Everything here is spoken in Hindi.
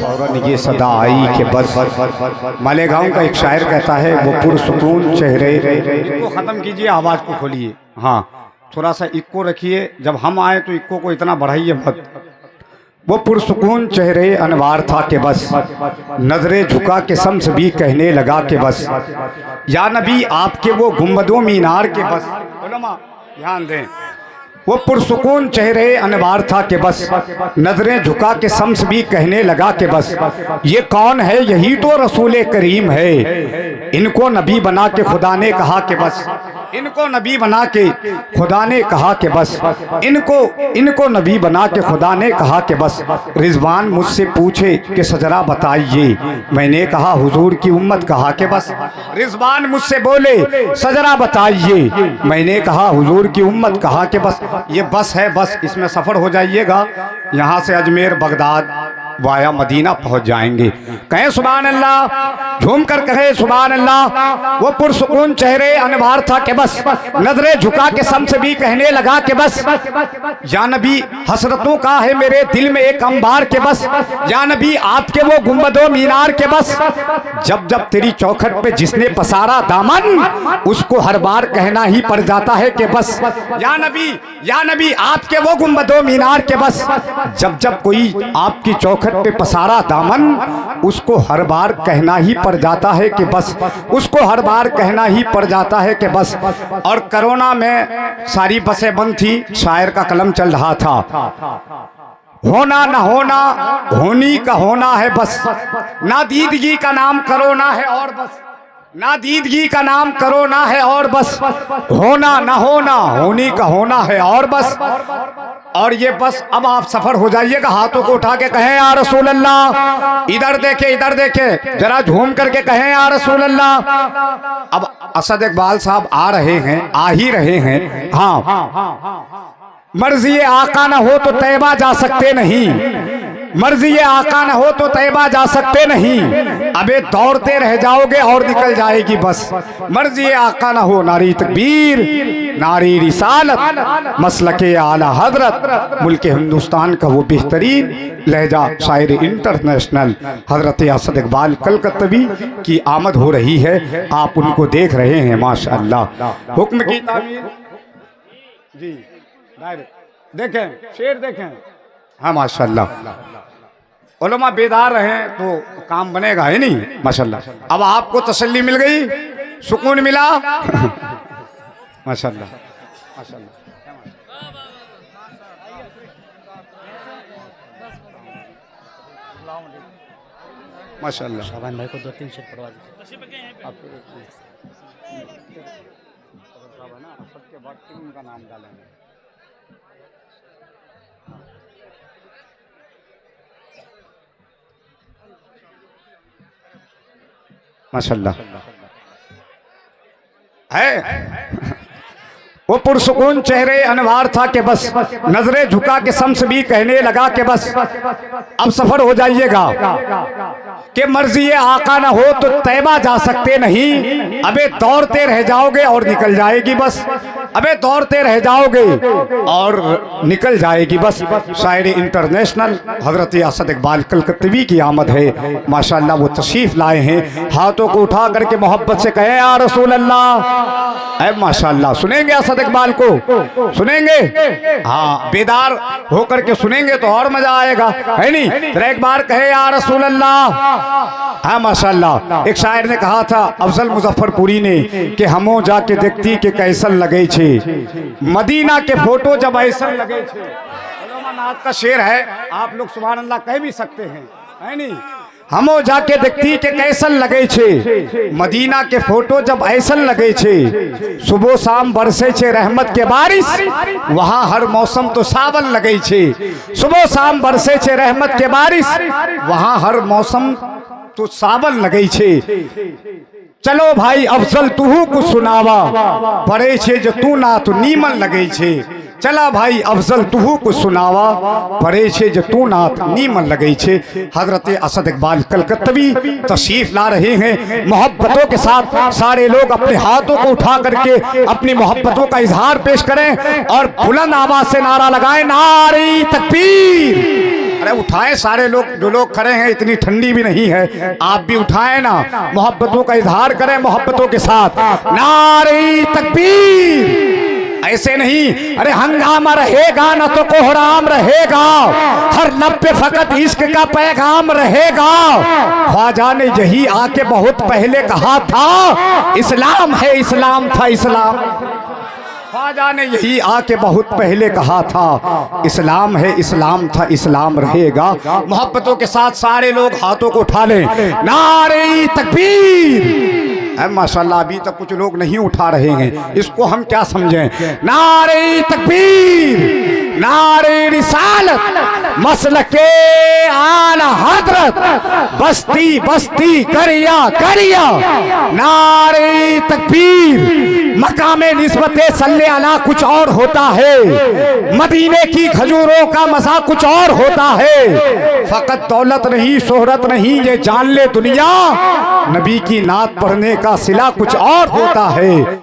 फौरन ये सदा आई कि बस। मालेगांव का एक शायर कहता है, वो पुरसुकून चेहरे। इक्को ख़त्म कीजिए, आवाज़ को खोलिए, हाँ थोड़ा सा इक्को रखिए, जब हम आए तो इक्को को इतना बढ़ाइए मत। वो पुरसुकून चेहरे अनवार था कि बस, नजरे झुका के शम्स भी कहने लगा कि बस, या नबी आपके वो गुंबदों मीनार के बस। उलमा ध्यान दें, वो पुरसुकून चेहरे अनवार था कि बस, नजरें झुका के शम्स भी कहने लगा कि बस, ये कौन है, यही तो रसूल करीम है, इनको नबी बना के खुदा ने कहा कि बस, इनको नबी बना के खुदा ने कहा कि बस, इनको नबी बना के खुदा ने कहा कि बस। रिजवान मुझसे पूछे कि सजरा बताइए, मैंने कहा हुजूर की उम्मत कहा कि बस। रिजवान मुझसे बोले सजरा बताइए, मैंने कहा हुजूर की उम्मत कहा कि बस। ये बस है, बस इसमें सफ़र हो जाइएगा, यहाँ से अजमेर बगदाद वाया मदीना पहुंच जाएंगे। कहें सुभान अल्लाह, झूम कर कहे सुभान अल्लाह। वो पुरसुकून चेहरे अनवार था कि बस, नजरे झुका के शम्स भी कहने लगा कि बस, या नबी हसरतों का है मेरे दिल में एक अंबार के बस, या नबी आपके वो गुंबदों मीनार के बस। जब जब तेरी चौखट पे जिसने पसारा दामन, उसको हर बार कहना ही पड़ जाता है कि बस, या नबी आपके वो गुंबदों मीनार के बस। जब जब कोई आपकी चौखट पे पसारा दामन, उसको हर बार कहना ही पड़ जाता है कि बस, उसको हर बार कहना ही पड़ जाता है कि बस। और कोरोना में सारी बसें बंद थी, शायर का कलम चल रहा था, होना न होना होनी का होना है बस, नादीदगी का नाम कोरोना है और बस, नादीदगी का नाम कोरोना है और बस, होना न होना होनी का होना है और बस। और ये बस अब आप सफर हो जाइएगा, हाथों को उठा के कहें या रसूल अल्लाह, इधर देखे जरा झूम करके कहें या रसूल अल्लाह। अब असद इकबाल साहब आ रहे हैं, आ ही रहे हैं, हाँ। मर्जी आका न हो तो तैबा जा सकते नहीं, मर्जी आका न हो तो तैबा जा सकते नहीं, अबे दौड़ते रह जाओगे और निकल जाएगी बस। मर्जी आका न हो, नारी तकबीर, नारी रिसालत, मसलके आला हजरत, मुल्क हिंदुस्तान का वो बेहतरीन लहजा शायर इंटरनेशनल हजरत असद इकबाल कलकत्तवी की आमद हो रही है। आप उनको देख रहे हैं, माशाअल्लाह। हुक्म की तामीर जी, देखें शेर देखें, हाँ माशाअल्लाह। उलमा बेदार रहें तो काम बनेगा, है नहीं माशाअल्लाह। अब आपको तसल्ली मिल गई, सुकून मिला, माशाअल्लाह माशाअल्लाह। माशाअल्लाह। शाबान भाई को 2-3 शेर पढ़वा दीजिए। सबके बाद उनका नाम डालेंगे। माशाअल्लाह है। वो पुरसुकून चेहरे अनवार था कि बस, नजरे झुका के शम्स भी कहने लगा कि बस। अब सफर हो जाइएगा कि मर्जी आका ना हो तो तैबा जा सकते नहीं, अबे दौड़ते रह जाओगे और निकल जाएगी बस, अबे दौड़ते रह जाओगे और निकल जाएगी बस। शायर इंटरनेशनल हजरत असद इकबाल कलकत्तवी की आमद है, माशाअल्लाह। वो तशरीफ लाए हैं, हाथों को उठा करके मोहब्बत से कहे या रसूल अल्लाह। ऐ माशाअल्लाह, सुनेंगे असद इकबाल को, सुनेंगे, हाँ बेदार होकर के सुनेंगे तो और मजा आएगा, है नहीं। तो एक बार कहे या रसूल अल्लाह। हाँ माशाअल्लाह। एक शायर ने कहा था अफजल मुजफ्फरपुरी ने कि हमो जाके देखती के कैसन लगे छे, मदीना के फोटो जब ऐसा लगे छे। नाथ का शेर है, आप लोग सुभान अल्लाह कह भी सकते हैं, है नहीं। हमो जाके देखती के कैसन लगे छे, मदीना के फोटो जब ऐसन लगे छे, सुबह शाम बरसे छे रहमत के बारिश, वहाँ हर मौसम तो सावन लगे छे। सुबह शाम बरसे छे रहमत के बारिश, वहाँ हर मौसम तो सावन लगे छे। चलो भाई अफजल तुहू को सुनावा, पढ़े छे जो तू नाथ नीमन लगे छे। चला भाई अफजल तुहू को सुनावा, पढ़े छे जो तू नाथ नीमन लगे छे। हजरत असद इकबाल कलकत्तवी तशरीफ ला रहे हैं। मोहब्बतों के साथ सारे लोग अपने हाथों को उठा करके अपनी मोहब्बतों का इजहार पेश करें और बुलंद आवाज से नारा लगाएं, नारे तकबीर। अरे उठाएं सारे लोग, जो लोग खड़े हैं, इतनी ठंडी भी नहीं है, आप भी उठाएं ना, मोहब्बतों का इजहार करें मोहब्बतों के साथ, नारे तकबीर। ऐसे नहीं, अरे हंगामा रहेगा ना तो कोहराम रहेगा, हर लब पे फकत इश्क का पैगाम रहेगा। ख्वाजा ने यही आके बहुत पहले कहा था, इस्लाम है इस्लाम था इस्लाम। ख्वाजा ने यही आके बहुत पहले कहा था, इस्लाम है इस्लाम था इस्लाम रहेगा। मोहब्बतों के साथ सारे लोग हाथों को उठा लें, नारे तकबीर। माशाल्लाह अभी तक कुछ लोग नहीं उठा रहे हैं, इसको हम क्या समझें? नारे तकबीर, नारे रिसालत, मसलके आला हजरत, बस्ती बस्ती करिया करिया, नारे तकबीर। मकामे निस्बते सल्ले अला कुछ और होता है, मदीने की खजूरों का मजा कुछ और होता है। फकत दौलत नहीं शोहरत नहीं ये जान ले दुनिया, नबी की नात पढ़ने का सिला कुछ और होता है।